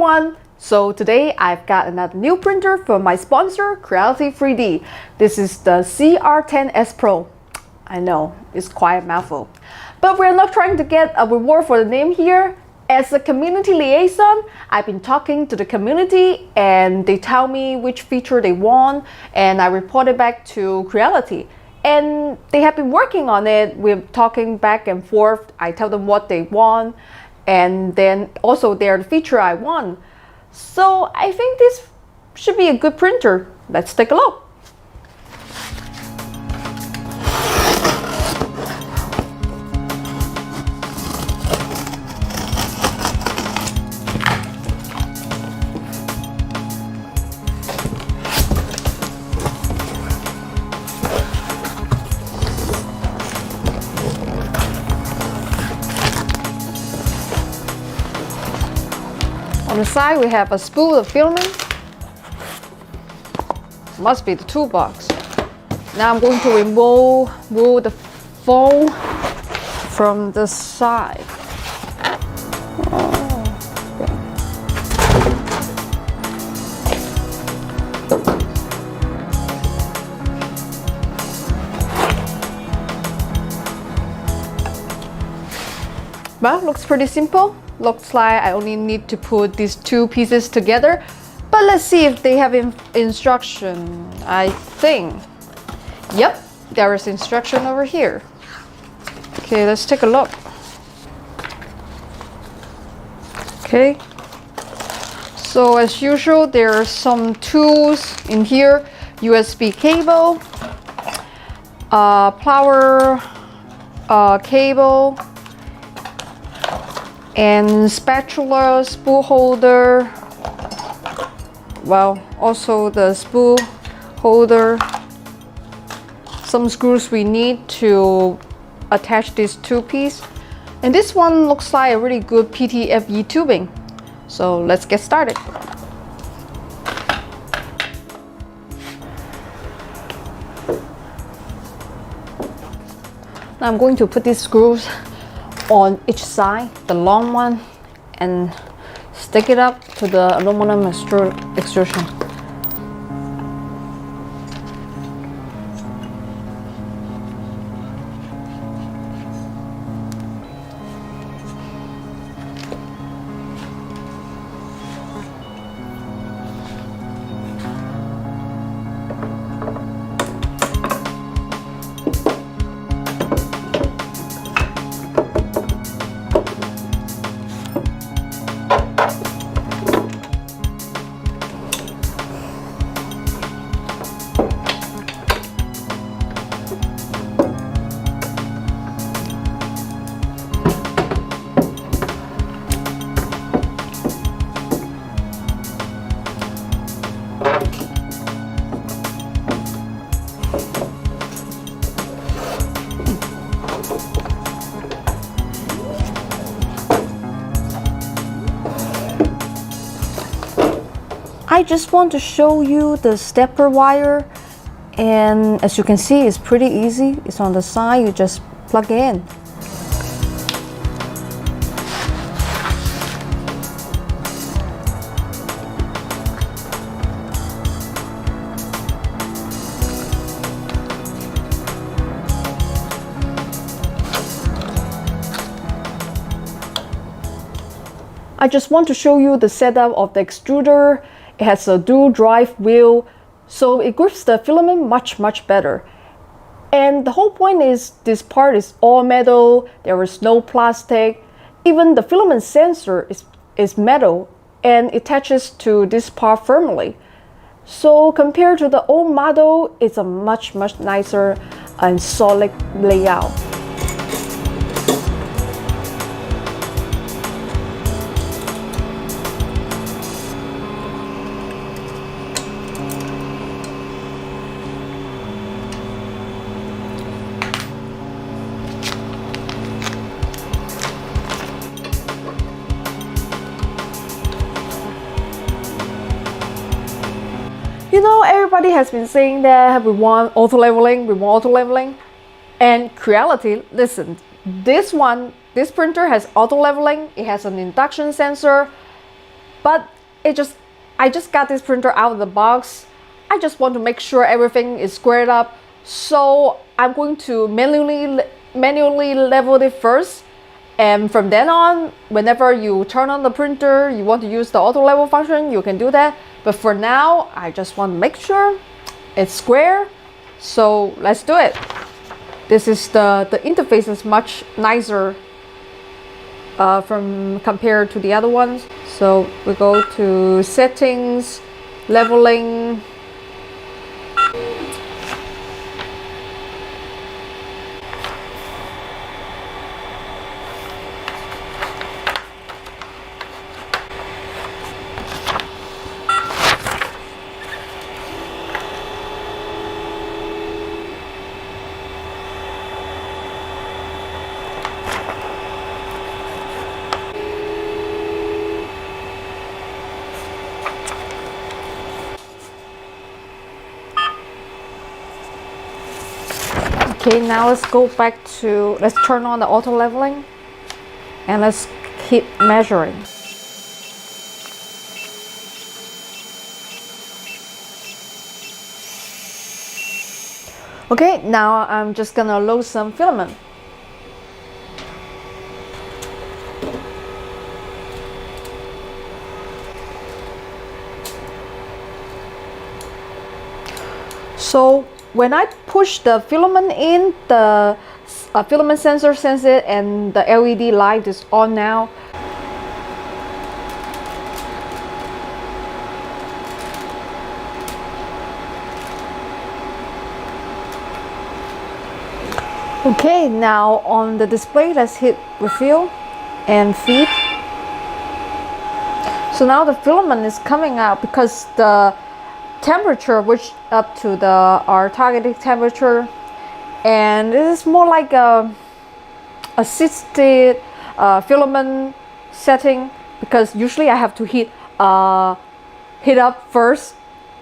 everyone! So today I've got another new printer from my sponsor, Creality 3D. This is the CR10S Pro. I know, it's quite a mouthful. But we're not trying to get a reward for the name here. As a community liaison, I've been talking to the community and they tell me which feature they want and I report it back to Creality. And they have been working on it. We're talking back and forth. I tell them what they want and then also they're the feature I want. So I think this should be a good printer. Let's take a look. On the side, we have a spool of filament. Must be the toolbox. Now I'm going to remove the foam from the side. Well, looks pretty simple. Looks like I only need to put these two pieces together. But let's see if they have instruction. I think. Yep, there is instruction over here. Okay, let's take a look. Okay. So as usual, there are some tools in here. USB cable, power cable, and spatula, spool holder, well, also the spool holder, some screws we need to attach these two pieces, and this one looks like a really good PTFE tubing. So let's get started. Now I'm going to put these screws on each side, the long one, and stick it up to the aluminum extrusion. I just want to show you the stepper wire, and as you can see, it's pretty easy. It's on the side, you just plug it in. I just want to show you the setup of the extruder. It has a dual drive wheel, so it grips the filament much better. And the whole point is this part is all metal, there is no plastic. Even the filament sensor is metal and it attaches to this part firmly. So compared to the old model, it's a much nicer and solid layout. You know, everybody has been saying that we want auto leveling, and Creality, listen, this printer has auto leveling, it has an induction sensor, but I just got this printer out of the box. I just want to make sure everything is squared up. So I'm going to manually level it first. And from then on, whenever you turn on the printer, you want to use the auto level function, you can do that. But for now, I just want to make sure it's square. So let's do it. This is the interface is much nicer compared to the other ones. So we go to settings, leveling. Okay, now let's go back to, let's turn on the auto leveling and let's keep measuring. Okay, now I'm just gonna load some filament. So when I push the filament in, the filament sensor senses it and the LED light is on now. Okay, now on the display, let's hit refill and feed. So now the filament is coming out because the temperature reached up to our targeted temperature, and it is more like a assisted filament setting, because usually I have to heat up first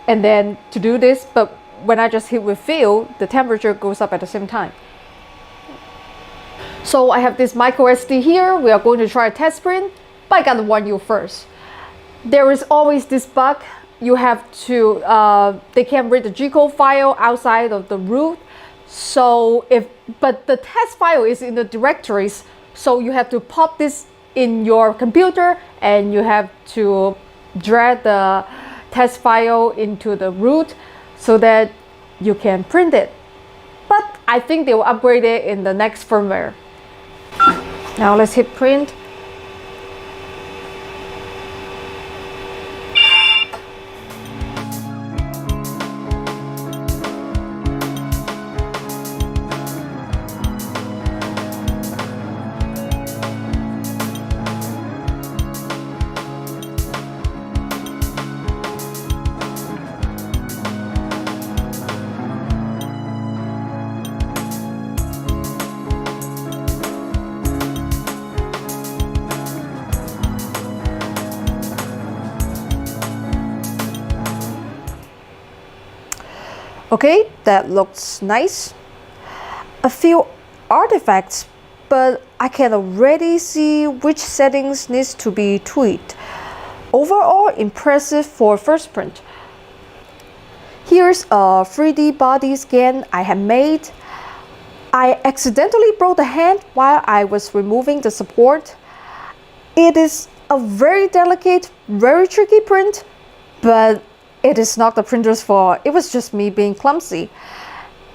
and then to do this, but when I just hit refill, the temperature goes up at the same time. So I have this micro SD here. We are going to try a test print, but I gotta warn you first. There is always this bug. You have to, they can't read the G-code file outside of the root. So but the test file is in the directories. So you have to pop this in your computer and you have to drag the test file into the root so that you can print it. But I think they will upgrade it in the next firmware. Now let's hit print. Okay, that looks nice. A few artifacts, but I can already see which settings needs to be tweaked. Overall, impressive for first print. Here's a 3D body scan I have made. I accidentally broke the hand while I was removing the support. It is a very delicate, very tricky print, but it is not the printer's fault. It was just me being clumsy.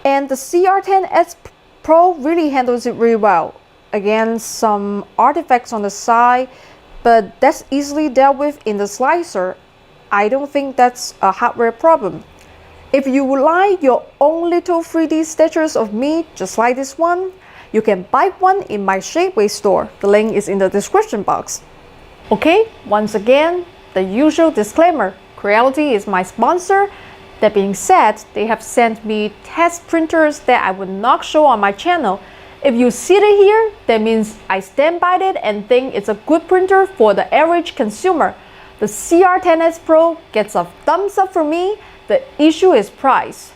And the CR10S Pro really handles it really well. Again, some artifacts on the side, but that's easily dealt with in the slicer. I don't think that's a hardware problem. If you would like your own little 3D statues of me, just like this one, you can buy one in my Shadeway store. The link is in the description box. Okay, once again, the usual disclaimer. Creality is my sponsor. That being said, they have sent me test printers that I would not show on my channel. If you see it here, that means I stand by it and think it's a good printer for the average consumer. The CR10S Pro gets a thumbs up for me. The issue is price.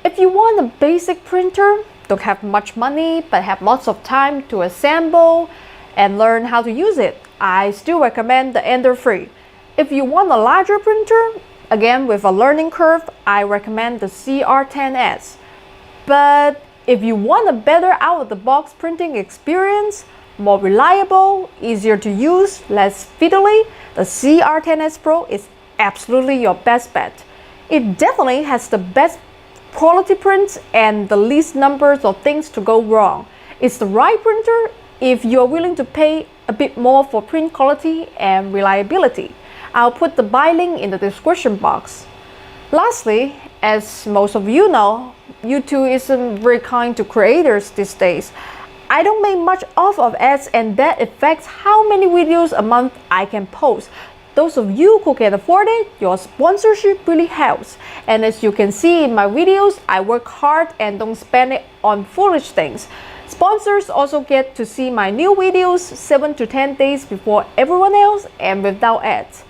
If you want a basic printer, don't have much money, but have lots of time to assemble and learn how to use it, I still recommend the Ender 3. If you want a larger printer, again with a learning curve, I recommend the CR10S. But if you want a better out-of-the-box printing experience, more reliable, easier to use, less fiddly, the CR10S Pro is absolutely your best bet. It definitely has the best quality prints and the least numbers of things to go wrong. It's the right printer if you're willing to pay a bit more for print quality and reliability. I'll put the buy link in the description box. Lastly, as most of you know, YouTube isn't very kind to creators these days. I don't make much off of ads, and that affects how many videos a month I can post. Those of you who can afford it, your sponsorship really helps. And as you can see in my videos, I work hard and don't spend it on foolish things. Sponsors also get to see my new videos 7 to 10 days before everyone else and without ads.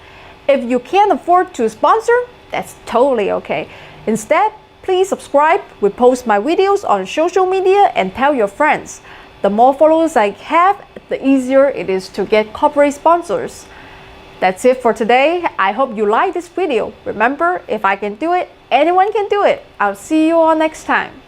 If you can't afford to sponsor, that's totally okay. Instead, please subscribe, repost my videos on social media, and tell your friends. The more followers I have, the easier it is to get corporate sponsors. That's it for today. I hope you like this video. Remember, if I can do it, anyone can do it. I'll see you all next time.